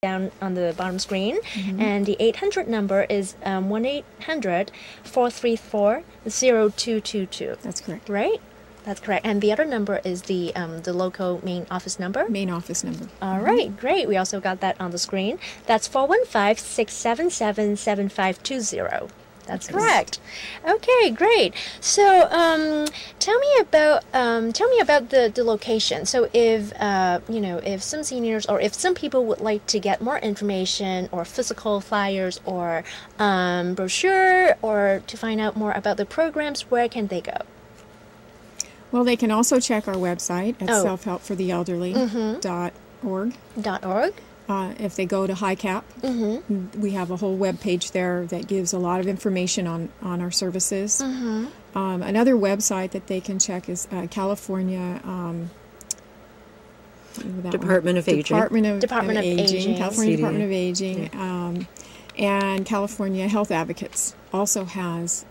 down on the bottom screen. And the 800 number is 1-800-434-0222. That's correct. Right? That's correct. And the other number is the local main office number? Main office number. All right, great. We also got that on the screen. That's 415-677-7520. That's correct. Okay, great. So, tell me about the location. So, if if some seniors or if some people would like to get more information or physical flyers or brochure or to find out more about the programs, where can they go? Well, they can also check our website at selfhelpfortheelderly.org. .org. If they go to HICAP, we have a whole web page there that gives a lot of information on our services. Another website that they can check is California Department of Aging. California CDA. Department of Aging. And California Health Advocates also has,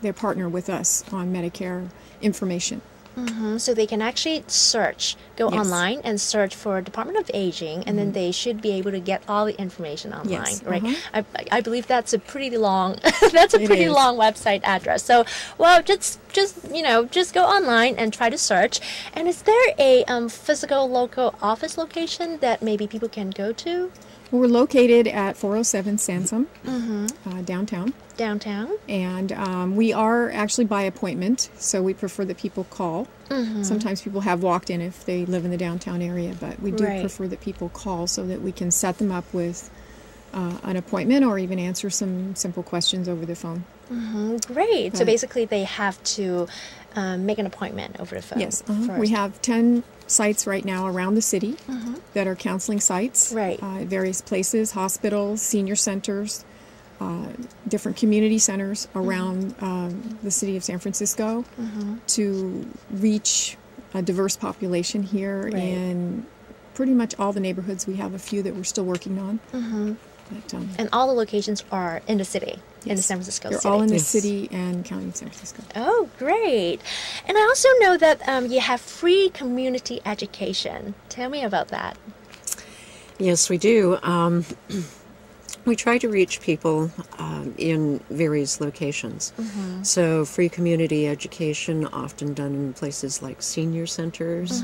they partner with us on Medicare information. So they can actually go online and search for Department of Aging, and then they should be able to get all the information online, right? I believe that's a pretty long long website address. So, well, just go online and try to search. And is there a physical local office location that maybe people can go to? Well, we're located at 407 Sansom, downtown. And we are actually by appointment, so we prefer that people call. Sometimes people have walked in if they live in the downtown area, but we do prefer that people call so that we can set them up with an appointment or even answer some simple questions over the phone. Great. But, so basically they have to make an appointment over the phone. Yes. We have 10 sites right now around the city that are counseling sites. Various places, hospitals, senior centers, different community centers around the city of San Francisco to reach a diverse population here in pretty much all the neighborhoods. We have a few that we're still working on. But, and all the locations are in the city, in the San Francisco They're city. all in the city and county of San Francisco. Oh, great. And I also know that you have free community education. Tell me about that. Yes, we do. We try to reach people in various locations. So free community education, often done in places like senior centers,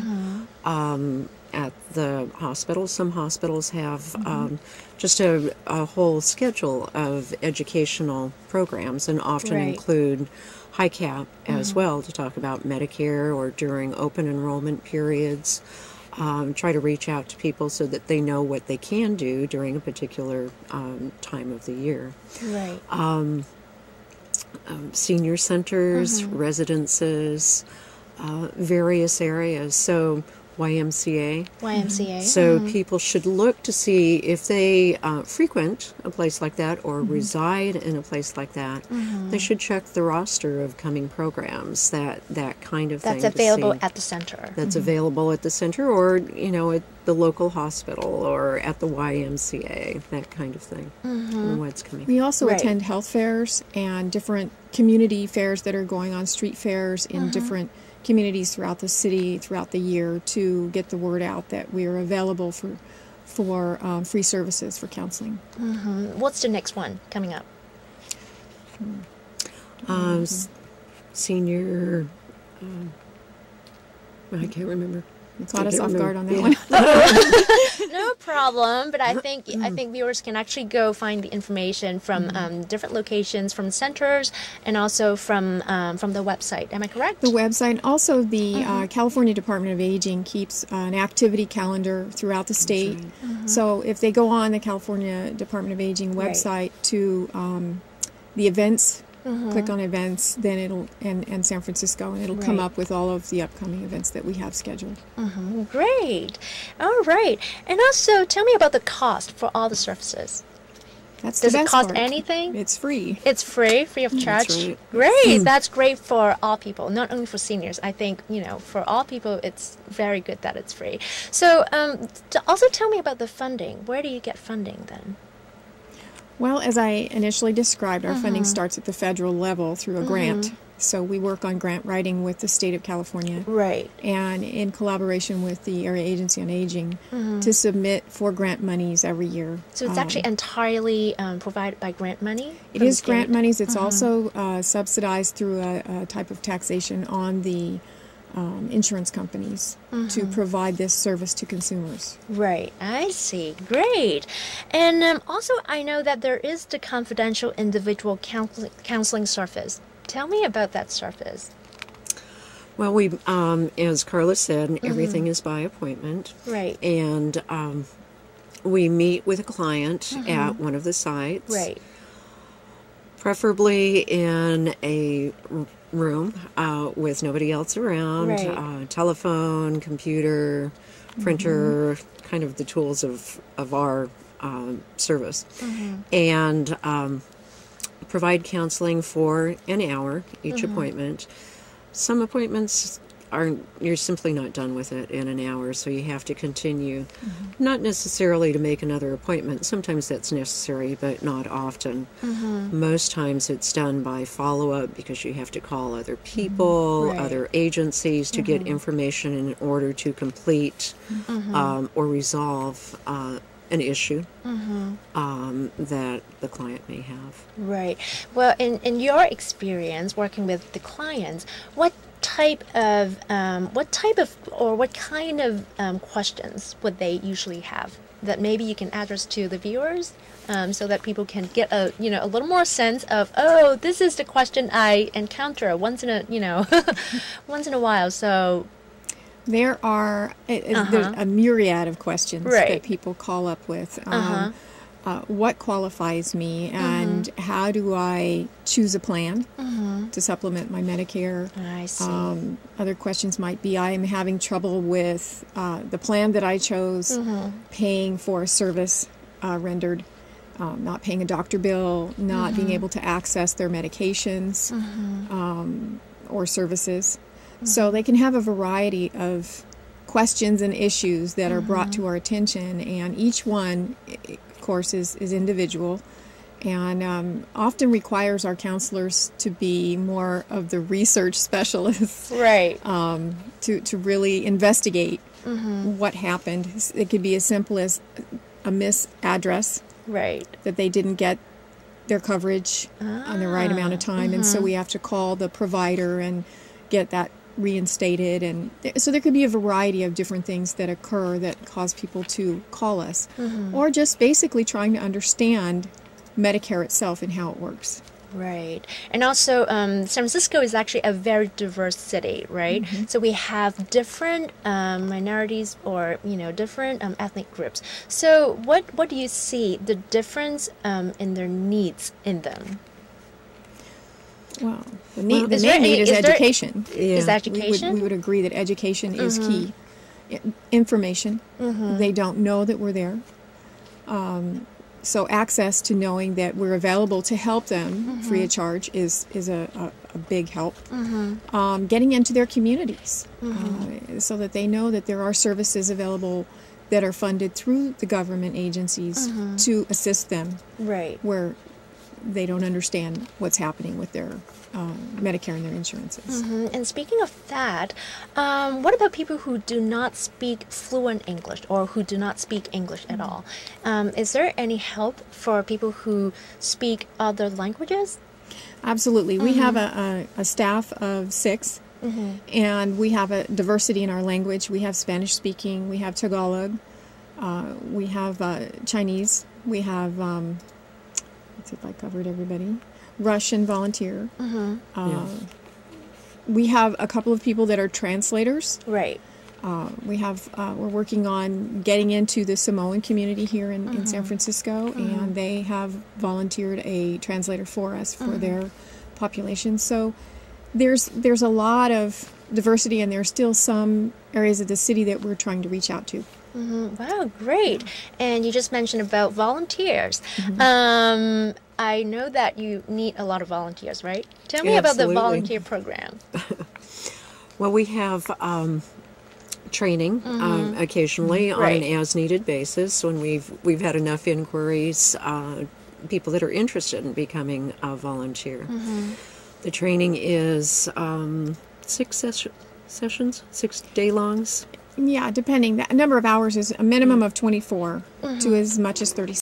at the hospitals. Some hospitals have just a whole schedule of educational programs and often include HICAP as well to talk about Medicare or during open enrollment periods. Try to reach out to people so that they know what they can do during a particular time of the year. Senior centers, residences, various areas. So YMCA. So people should look to see if they frequent a place like that or reside in a place like that. They should check the roster of coming programs, that kind of thing. That's available at the center. That's available at the center or, at the local hospital or at the YMCA, that kind of thing. What's coming. We also attend health fairs and different community fairs that are going on, street fairs in different communities throughout the city throughout the year to get the word out that we are available for free services for counseling. What's the next one coming up? Senior. I can't remember. You caught us off guard on that one. No problem, but I think viewers can actually go find the information from different locations, from centers, and also from the website. Am I correct? The website. Also, the California Department of Aging keeps an activity calendar throughout the state. So if they go on the California Department of Aging website to the events, click on events, then it'll and San Francisco, and it'll come up with all of the upcoming events that we have scheduled. Great. All right. And also, tell me about the cost for all the services. Does it cost anything? It's free. It's free of charge. That's right. Great. That's great for all people, not only for seniors. I think for all people, it's very good that it's free. So, also tell me about the funding. Where do you get funding then? Well, as I initially described, our funding starts at the federal level through a grant So we work on grant writing with the state of California. Right. And in collaboration with the Area Agency on Aging to submit for grant monies every year. So it's actually entirely provided by grant money? It is grant monies. It's also subsidized through a type of taxation on the insurance companies to provide this service to consumers. Right, I see. Great. And also, I know that there is the confidential individual counseling service. Tell me about that service. Well, we, as Karla said, everything is by appointment. Right. And we meet with a client at one of the sites. Right. Preferably in a room with nobody else around. Right. Telephone, computer, printer, kind of the tools of our service. And provide counseling for an hour each appointment. Some appointments you're simply not done with it in an hour, so you have to continue. Not necessarily to make another appointment. Sometimes that's necessary, but not often. Most times it's done by follow-up because you have to call other people, other agencies to get information in order to complete or resolve an issue that the client may have. Right. Well, in your experience working with the clients, what what kind of questions would they usually have that maybe you can address to the viewers, so that people can get a little more sense of, oh, this is the question I encounter once in a while. So there are there's a myriad of questions that people call up with. What qualifies me, and how do I choose a plan to supplement my Medicare? I see. Other questions might be, I am having trouble with the plan that I chose, paying for a service rendered, not paying a doctor bill, not being able to access their medications or services. So they can have a variety of questions and issues that are brought to our attention, and each one, of course, is individual, and often requires our counselors to be more of the research specialists, right? To really investigate what happened. It could be as simple as a misaddress, right? That they didn't get their coverage on the right amount of time, and so we have to call the provider and get that reinstated. And so there could be a variety of different things that occur that cause people to call us, or just basically trying to understand Medicare itself and how it works. Right. And also, San Francisco is actually a very diverse city, right? So we have different minorities, or different ethnic groups. So what do you see the difference in their needs in them? Well, the main need is education. Is education? We would agree that education is key. Information. They don't know that we're there. So access to knowing that we're available to help them free of charge is a big help. Getting into their communities so that they know that there are services available that are funded through the government agencies to assist them where they don't understand what's happening with their Medicare and their insurances. And speaking of that, what about people who do not speak fluent English, or who do not speak English at all? Is there any help for people who speak other languages? Absolutely. We have a staff of 6, and we have a diversity in our language. We have Spanish speaking, we have Tagalog, we have Chinese, we have let's see if I covered everybody. Russian volunteer. We have a couple of people that are translators. Right. We're working on getting into the Samoan community here in San Francisco, and they have volunteered a translator for us for their population. So there's a lot of diversity, and there's still some areas of the city that we're trying to reach out to. Wow, great. And you just mentioned about volunteers. I know that you need a lot of volunteers, right? Tell me about the volunteer program. Well, we have training occasionally on an as-needed basis when we've had enough inquiries, people that are interested in becoming a volunteer. The training is 6 sessions, 6 day-longs. Yeah, depending. The number of hours is a minimum of 24 to as much as 36.